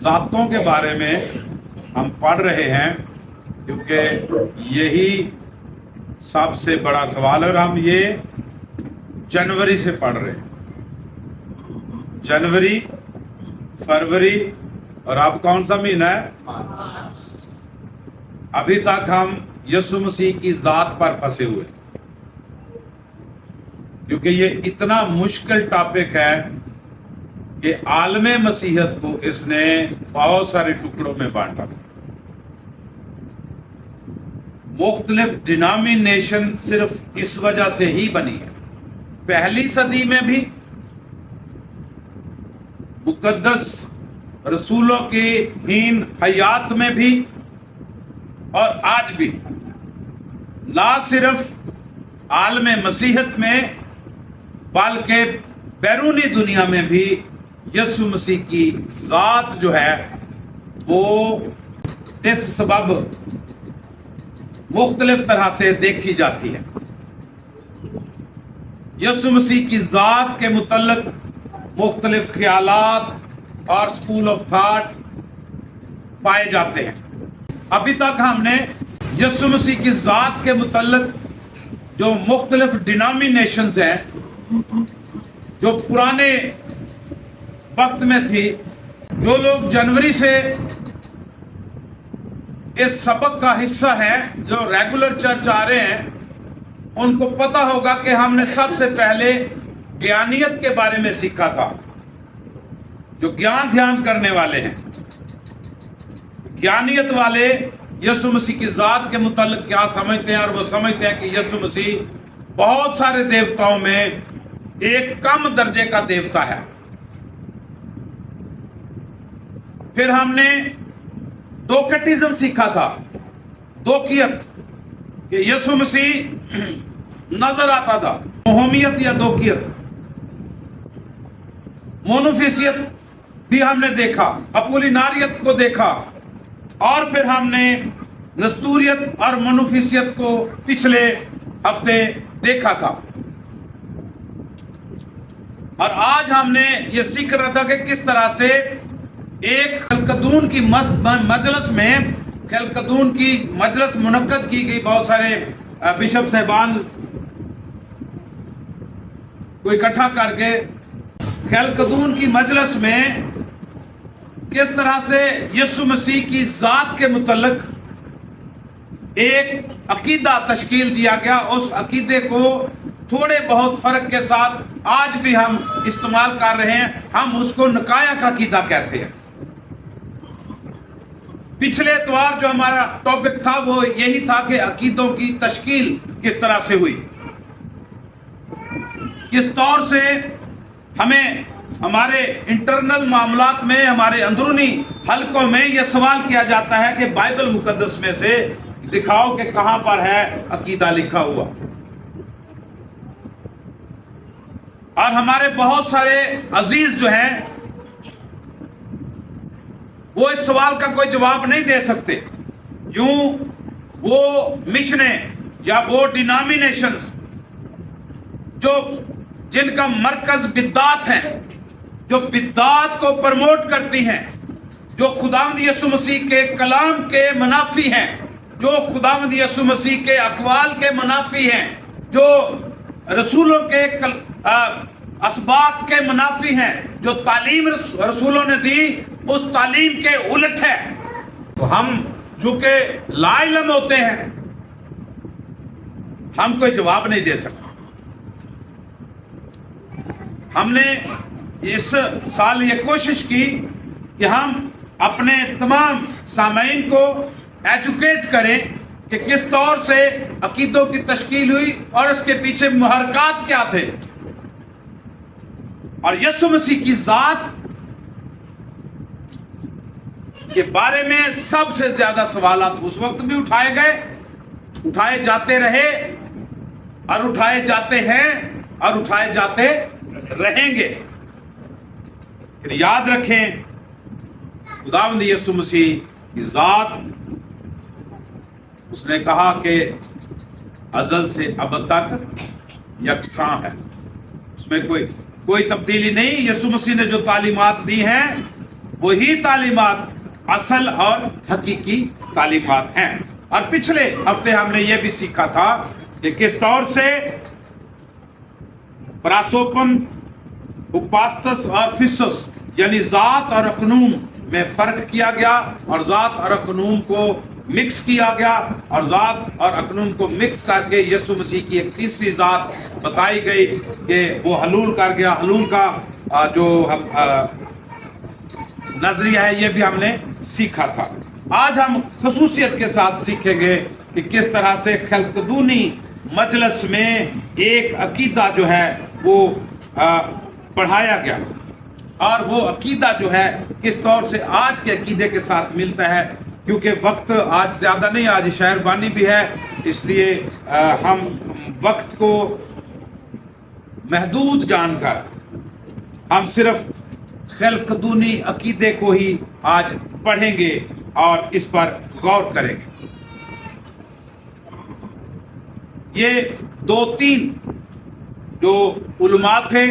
ذاتوں کے بارے میں ہم پڑھ رہے ہیں، کیونکہ یہی سب سے بڑا سوال ہے، اور ہم یہ جنوری سے پڑھ رہے ہیں، جنوری، فروری، اور اب کون سا مہینہ ہے؟ ابھی تک ہم یسوع مسیح کی ذات پر پھنسے ہوئے، کیونکہ یہ اتنا مشکل ٹاپک ہے کہ عالم مسیحیت کو اس نے بہت سارے ٹکڑوں میں بانٹا۔ مختلف ڈینامینیشن صرف اس وجہ سے ہی بنی ہے۔ پہلی صدی میں بھی مقدس رسولوں کی ہین حیات میں بھی، اور آج بھی نہ صرف عالم مسیحیت میں بلکہ بیرونی دنیا میں بھی یسوع مسیح کی ذات جو ہے وہ اس سبب مختلف طرح سے دیکھی جاتی ہے۔ یسوع مسیح کی ذات کے متعلق مختلف خیالات اور اسکول آف تھاٹ پائے جاتے ہیں۔ ابھی تک ہم نے یسوع مسیح کی ذات کے متعلق جو مختلف ڈینامینیشنز ہیں جو پرانے وقت میں تھی، جو لوگ جنوری سے اس سبق کا حصہ ہیں، جو ریگولر چرچ آ رہے ہیں، ان کو پتا ہوگا کہ ہم نے سب سے پہلے گیانیت کے بارے میں سیکھا تھا، جو گیان دھیان کرنے والے ہیں۔ گیانیت والے یسوع مسیح کی ذات کے متعلق کیا سمجھتے ہیں، اور وہ سمجھتے ہیں کہ یسوع مسیح بہت سارے دیوتاؤں میں ایک کم درجے کا دیوتا ہے۔ پھر ہم نے دوکٹیزم سیکھا تھا، دوکیت، کہ یسوع مسیح نظر آتا تھا، موہمیت یا دوکیت۔ مونوفیسیت بھی ہم نے دیکھا، اپولیناریت کو دیکھا، اور پھر ہم نے نستوریت اور مونوفیسیت کو پچھلے ہفتے دیکھا تھا۔ اور آج ہم نے یہ سیکھ رہا تھا کہ کس طرح سے ایک خلقدون کی مجلس میں، خلقدون کی مجلس منعقد کی گئی، بہت سارے بشپ صاحبان کو اکٹھا کر کے خلقدون کی مجلس میں کس طرح سے یسوع مسیح کی ذات کے متعلق ایک عقیدہ تشکیل دیا گیا۔ اس عقیدے کو تھوڑے بہت فرق کے ساتھ آج بھی ہم استعمال کر رہے ہیں، ہم اس کو نکایا کا عقیدہ کہتے ہیں۔ پچھلے اتوار جو ہمارا ٹاپک تھا وہ یہی تھا کہ عقیدوں کی تشکیل کس طرح سے ہوئی، کس طور سے ہمیں ہمارے انٹرنل معاملات میں، ہمارے اندرونی حلقوں میں یہ سوال کیا جاتا ہے کہ بائبل مقدس میں سے دکھاؤ کہ کہاں پر ہے عقیدہ لکھا ہوا۔ اور ہمارے بہت سارے عزیز جو ہیں وہ اس سوال کا کوئی جواب نہیں دے سکتے، یوں وہ مشنیں یا وہ ڈینامینیشنز جن کا مرکز بدعات ہیں، جو بدعات کو پروموٹ کرتی ہیں، جو خداوند یسوع مسیح کے کلام کے منافی ہیں، جو خداوند یسوع مسیح کے اقوال کے منافی ہیں، جو رسولوں کے اسباق کے منافی ہیں، جو تعلیم رسولوں نے دی اس تعلیم کے الٹ ہے، تو ہم چونکہ لا علم ہوتے ہیں، ہم کوئی جواب نہیں دے سکتے۔ ہم نے اس سال یہ کوشش کی کہ ہم اپنے تمام سامعین کو ایجوکیٹ کریں کہ کس طور سے عقیدوں کی تشکیل ہوئی اور اس کے پیچھے محرکات کیا تھے، اور یسوع مسیح کی ذات کے بارے میں سب سے زیادہ سوالات اس وقت بھی اٹھائے گئے، اٹھائے جاتے رہے، اور اٹھائے جاتے ہیں، اور اٹھائے جاتے رہیں گے۔ پھر یاد رکھیں، خداوند یسوع مسیح کی ذات، اس نے کہا کہ ازل سے اب تک یکساں ہے، اس میں کوئی کوئی تبدیلی نہیں. یسوع مسیح نے جو تعلیمات دی ہیں وہی تعلیمات اصل اور حقیقی تعلیمات ہیں. اور پچھلے ہفتے ہم نے یہ بھی سیکھا تھا کہ کس طور سے پراسوپن، اپاستس اور فسس یعنی ذات اور اقنوم میں فرق کیا گیا، اور ذات اور اقنوم کو مکس کیا گیا، اور ذات اور اقنوم کو مکس کر کے یسوع مسیح کی ایک تیسری ذات بتائی گئی کہ وہ حلول کر گیا. حلول کا جو نظریہ ہے یہ بھی ہم نے سیکھا تھا. آج ہم خصوصیت کے ساتھ سیکھیں گے کہ کس طرح سے خلقدونی مجلس میں ایک عقیدہ جو ہے وہ پڑھایا گیا، اور وہ عقیدہ جو ہے کس طور سے آج کے عقیدے کے ساتھ ملتا ہے. کیونکہ وقت آج زیادہ نہیں، آج شہر بانی بھی ہے، اس لیے ہم وقت کو محدود جان کر ہم صرف خلقدونی عقیدے کو ہی آج پڑھیں گے اور اس پر غور کریں گے. یہ 2-3 جو علماء تھے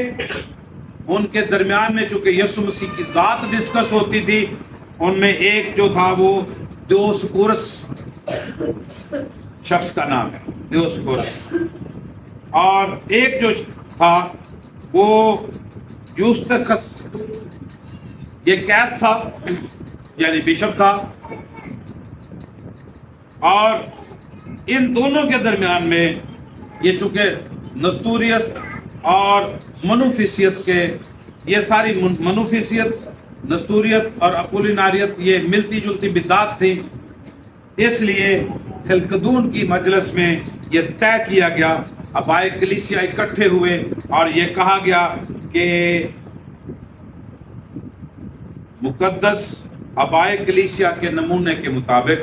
ان کے درمیان میں چونکہ یسوع مسیح کی ذات ڈسکس ہوتی تھی، ان میں ایک جو تھا وہ دیوسکورس شخص کا نام ہے، دیوسکورس، اور ایک جو تھا وہ یوستخس، یہ کیس تھا یعنی بشپ تھا. اور ان دونوں کے درمیان میں یہ چونکہ نستوریس اور منوفیسیت کے، یہ ساری منوفیسیت، نستوریت اور اپولیناریت یہ ملتی جلتی بدعات تھی، اس لیے خلقدون کی مجلس میں یہ طے کیا گیا. ابائے کلیسیا اکٹھے ہوئے اور یہ کہا گیا کہ مقدس ابائے کلیسیا کے نمونے کے مطابق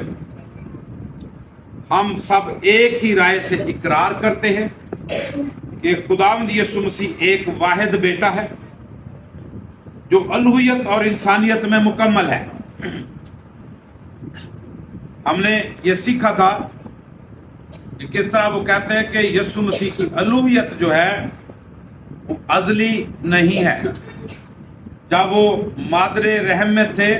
ہم سب ایک ہی رائے سے اقرار کرتے ہیں کہ خداوند یسوع مسیح ایک واحد بیٹا ہے جو الوہیت اور انسانیت میں مکمل ہے. ہم نے یہ سیکھا تھا کہ کس طرح وہ کہتے ہیں کہ یسوع مسیح کی الوہیت جو ہے وہ ازلی نہیں ہے. جب وہ مادر رحم میں تھے،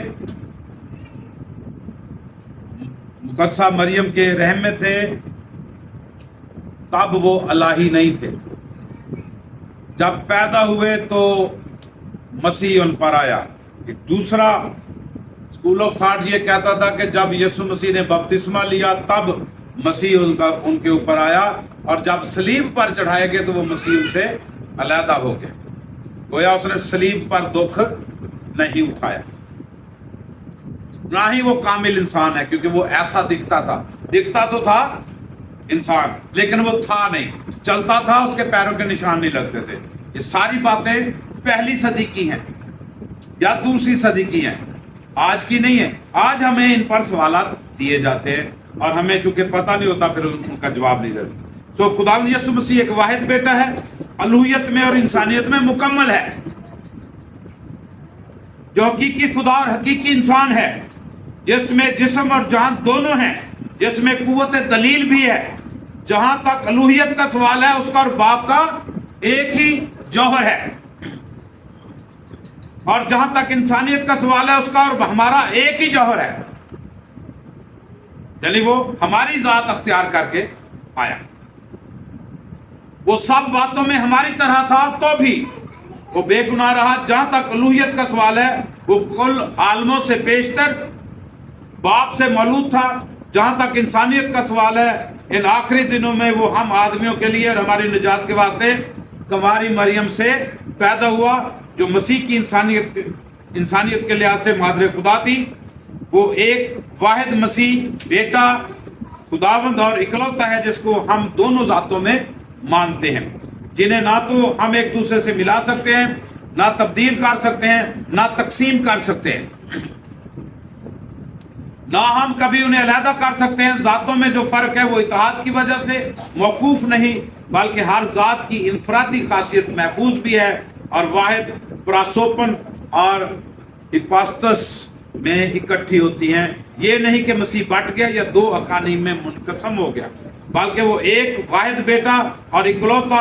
مقدسہ مریم کے رحم میں تھے، تب وہ الہی نہیں تھے. جب پیدا ہوئے تو مسیح ان پر آیا. ایک دوسرا اسکول آف تھاٹ یہ کہتا تھا کہ جب یسوع مسیح نے بپتسمہ لیا تب مسیح ان کے اوپر آیا، اور جب صلیب پر چڑھائے گئے تو وہ مسیح ان سے علیحدہ ہو گئے. گویا اس نے صلیب پر دکھ نہیں اٹھایا. نہ ہی وہ کامل انسان ہے، کیونکہ وہ ایسا دکھتا تو تھا انسان، لیکن وہ تھا نہیں. چلتا تھا، اس کے پیروں کے نشان نہیں لگتے تھے. یہ ساری باتیں پہلی صدی کی ہیں یا دوسری صدی کی ہیں، آج کی نہیں ہے. آج ہمیں ان پر سوالات دیے جاتے ہیں اور ہمیں چونکہ پتہ نہیں ہوتا پھر ان کا جواب نہیں دیتے. سو خداوند یسوع مسیح ایک واحد بیٹا ہے، الوہیت میں اور انسانیت میں مکمل ہے، جو حقیقی خدا اور حقیقی انسان ہے، جس میں جسم اور جان دونوں ہیں، جس میں قوت دلیل بھی ہے. جہاں تک الوہیت کا سوال ہے، اس کا اور باپ کا ایک ہی جوہر ہے، اور جہاں تک انسانیت کا سوال ہے، اس کا اور ہمارا ایک ہی جوہر ہے. یعنی وہ ہماری ذات اختیار کر کے آیا. وہ سب باتوں میں ہماری طرح تھا تو بھی وہ بے گناہ رہا. جہاں تک الوہیت کا سوال ہے، وہ کل عالموں سے بیشتر باپ سے مولود تھا. جہاں تک انسانیت کا سوال ہے، ان آخری دنوں میں وہ ہم آدمیوں کے لیے اور ہماری نجات کے واسطے کنواری مریم سے پیدا ہوا، جو مسیح کی انسانیت کے لحاظ سے مادر خدا تھی. وہ ایک واحد مسیح بیٹا خداوند اور اکلوتا ہے، جس کو ہم دونوں ذاتوں میں مانتے ہیں، جنہیں نہ تو ہم ایک دوسرے سے ملا سکتے ہیں، نہ تبدیل کر سکتے ہیں، نہ تقسیم کر سکتے ہیں، نہ ہم کبھی انہیں علیحدہ کر سکتے ہیں. ذاتوں میں جو فرق ہے وہ اتحاد کی وجہ سے موقوف نہیں، بلکہ ہر ذات کی انفرادی خاصیت محفوظ بھی ہے، اور واحد پراسوپن اور ہپاستس میں اکٹھی ہوتی ہیں. یہ نہیں کہ مسیح بٹ گیا یا دو اقانیم میں منقسم ہو گیا، بلکہ وہ ایک واحد بیٹا اور اکلوتا